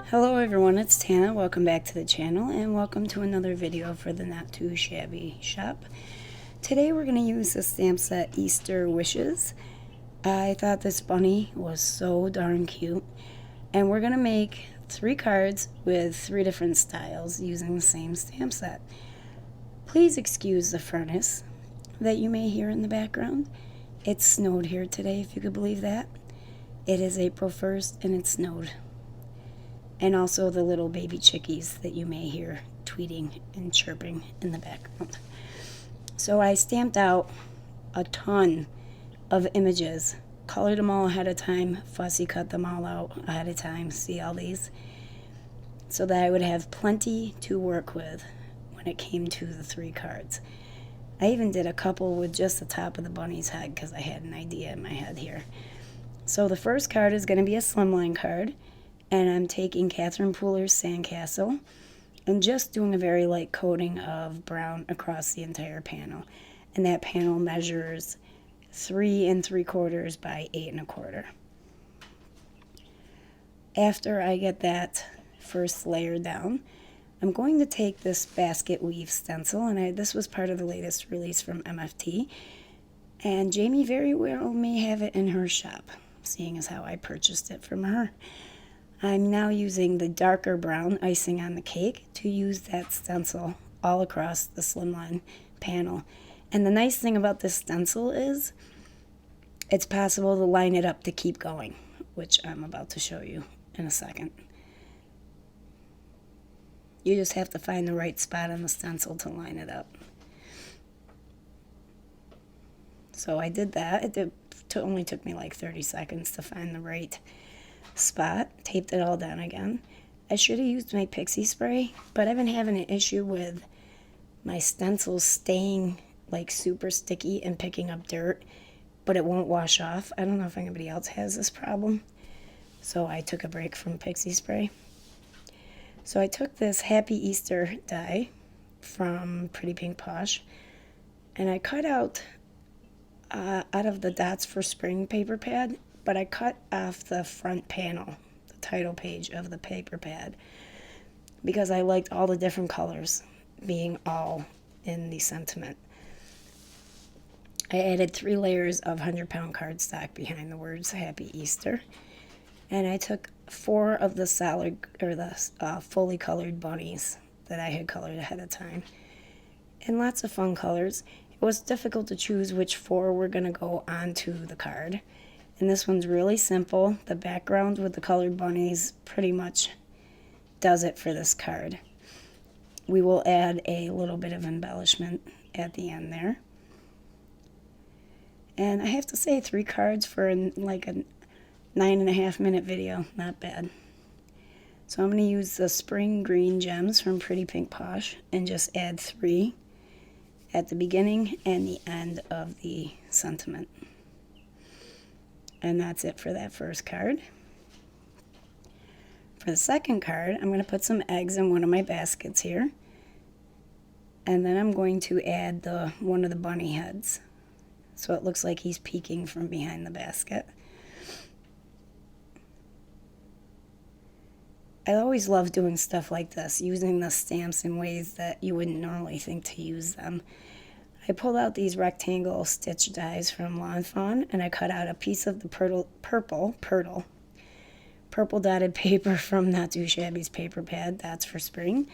Hello everyone, it's Tana. Welcome back to the channel and welcome to another video for the Not Too Shabby shop. Today we're going to use the stamp set Easter Wishes. I thought this bunny was so darn cute, and we're going to make 3 cards with 3 different styles using the same stamp set. Please excuse the furnace that you may hear in the background. It snowed here today, if you could believe that. It is April 1st and it snowed. And also the little baby chickies that you may hear tweeting and chirping in the background. So I stamped out a ton of images, colored them all ahead of time, fussy cut them all out ahead of time, see all these, so that I would have plenty to work with when it came to the 3 cards. I even did a couple with just the top of the bunny's head because I had an idea in my head here. So the first card is going to be a slimline card. And I'm taking Catherine Pooler's Sandcastle and just doing a very light coating of brown across the entire panel. And that panel measures 3 3/4 by 8 1/4. After I get that first layer down, I'm going to take this basket weave stencil, and this was part of the latest release from MFT. And Jamie very well may have it in her shop, seeing as how I purchased it from her. I'm now using the darker brown icing on the cake to use that stencil all across the slimline panel. And the nice thing about this stencil is it's possible to line it up to keep going, which I'm about to show you in a second. You just have to find the right spot on the stencil to line it up. So I did that. It only took me like 30 seconds to find the right spot. Taped it all down again. I should have used my pixie spray, but I've been having an issue with my stencils staying like super sticky and picking up dirt, but it won't wash off. I don't know if anybody else has this problem, so I took a break from pixie spray. So I took this Happy Easter die from Pretty Pink Posh, and I cut out of the Dots for Spring paper pad, but I cut off the front panel, the title page of the paper pad, because I liked all the different colors being all in the sentiment. I added 3 layers of 100-pound cardstock behind the words Happy Easter, and I took 4 of the solid, or the fully colored bunnies that I had colored ahead of time, in lots of fun colors. It was difficult to choose which 4 were going to go onto the card. And this one's really simple. The background with the colored bunnies pretty much does it for this card. We will add a little bit of embellishment at the end there. And I have to say, 3 cards for like a 9.5 minute video. Not bad. So I'm going to use the spring green gems from Pretty Pink Posh and just add 3 at the beginning and the end of the sentiment. And that's it for that first card. For the second card, I'm going to put some eggs in one of my baskets here. And then I'm going to add one of the bunny heads, so it looks like he's peeking from behind the basket. I always love doing stuff like this, using the stamps in ways that you wouldn't normally think to use them. I pulled out these rectangle stitch dies from Lawn Fawn, and I cut out a piece of the purple dotted paper from Not Too Shabby's paper pad, that's for spring,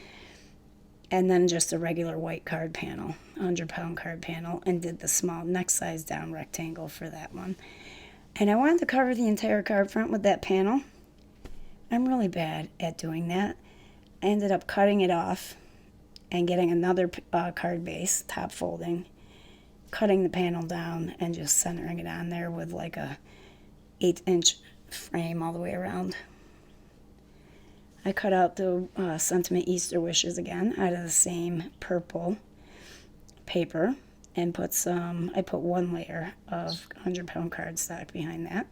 and then just a regular white card panel, 100-pound card panel, and did the small next size down rectangle for that one. And I wanted to cover the entire card front with that panel. I'm really bad at doing that. I ended up cutting it off and getting another card base, top folding, cutting the panel down and just centering it on there with like a 1/8-inch frame all the way around. I cut out the sentiment Easter Wishes again out of the same purple paper and I put 1 layer of 100-pound cardstock behind that.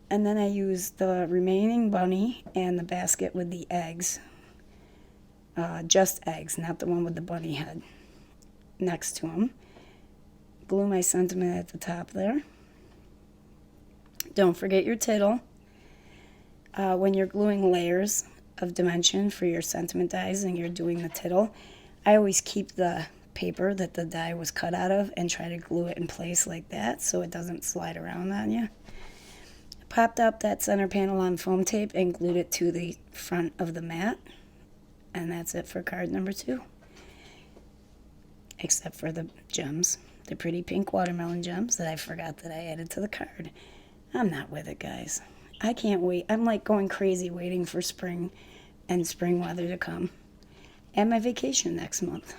And then I used the remaining bunny and the basket with the eggs, just eggs, not the one with the bunny head, next to them. Glue my sentiment at the top there. Don't forget your tittle. When you're gluing layers of dimension for your sentiment dies and you're doing the tittle, I always keep the paper that the die was cut out of and try to glue it in place like that so it doesn't slide around on you. Popped up that center panel on foam tape and glued it to the front of the mat. And that's it for card number 2. Except for the gems, the pretty pink watermelon gems that I forgot that I added to the card. I'm not with it, guys. I can't wait. I'm like going crazy waiting for spring and spring weather to come. And my vacation next month.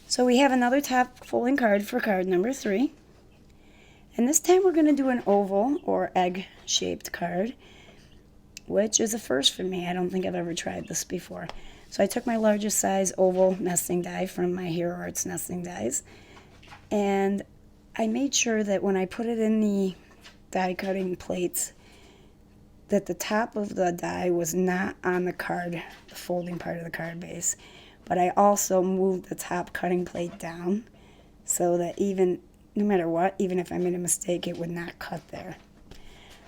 So we have another top folding card for card number 3. And this time we're going to do an oval or egg-shaped card, which is a first for me. I don't think I've ever tried this before. So I took my largest size oval nesting die from my Hero Arts nesting dies, and I made sure that when I put it in the die cutting plates, that the top of the die was not on the card, the folding part of the card base, but I also moved the top cutting plate down so that no matter what, even if I made a mistake, it would not cut there.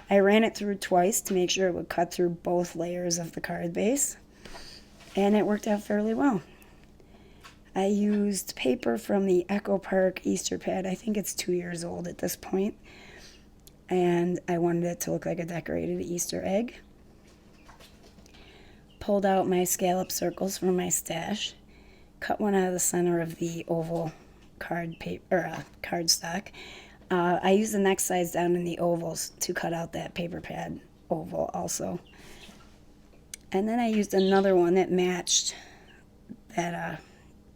I ran it through twice to make sure it would cut through both layers of the card base, and it worked out fairly well. I used paper from the Echo Park Easter pad. I think it's 2 years old at this point, and I wanted it to look like a decorated Easter egg. Pulled out my scallop circles from my stash, cut one out of the center of the oval cardstock. I used the next size down in the ovals to cut out that paper pad oval also. And then I used another one that matched that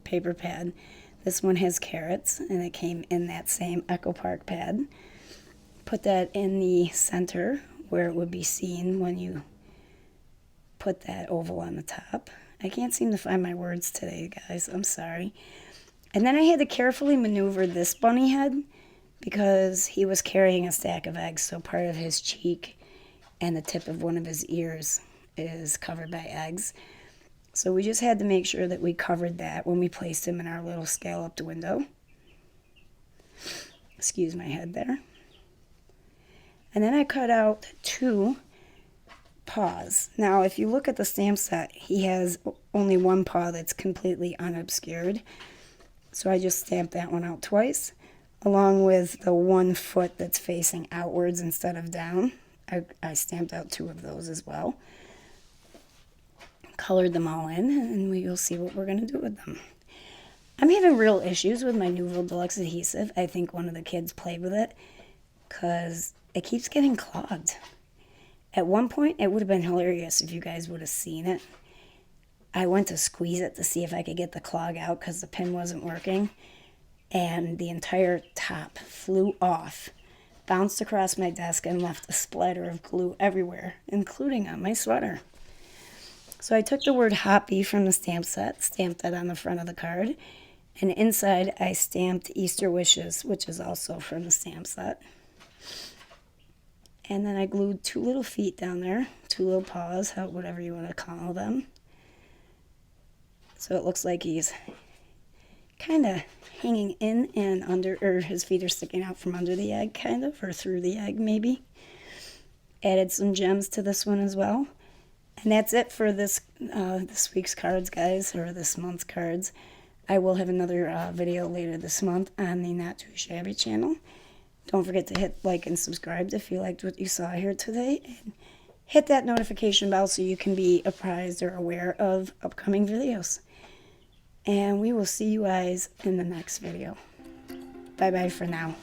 paper pad. This one has carrots, and it came in that same Echo Park pad. Put that in the center where it would be seen when you put that oval on the top. I can't seem to find my words today, guys. I'm sorry. And then I had to carefully maneuver this bunny head because he was carrying a stack of eggs, so part of his cheek and the tip of one of his ears is covered by eggs. So we just had to make sure that we covered that when we placed him in our little scalloped window. Excuse my head there. And then I cut out 2 paws. Now, if you look at the stamp set, he has only one paw that's completely unobscured. So I just stamped that one out twice, along with the one foot that's facing outwards instead of down. I stamped out 2 of those as well. Colored them all in, and we will see what we're going to do with them. I'm having real issues with my Nouvelle Deluxe adhesive. I think one of the kids played with it because it keeps getting clogged. At one point, it would have been hilarious if you guys would have seen it. I went to squeeze it to see if I could get the clog out because the pin wasn't working, and the entire top flew off, bounced across my desk, and left a splatter of glue everywhere, including on my sweater. So I took the word Hoppy from the stamp set, stamped that on the front of the card, and inside I stamped Easter Wishes, which is also from the stamp set. And then I glued 2 little feet down there, 2 little paws, whatever you want to call them. So it looks like he's kind of hanging in and under, or his feet are sticking out from under the egg, kind of, or through the egg, maybe. Added some gems to this one as well. And that's it for this week's cards, guys, or this month's cards. I will have another video later this month on the Not Too Shabby channel. Don't forget to hit like and subscribe if you liked what you saw here today. And hit that notification bell so you can be apprised or aware of upcoming videos. And we will see you guys in the next video. Bye-bye for now.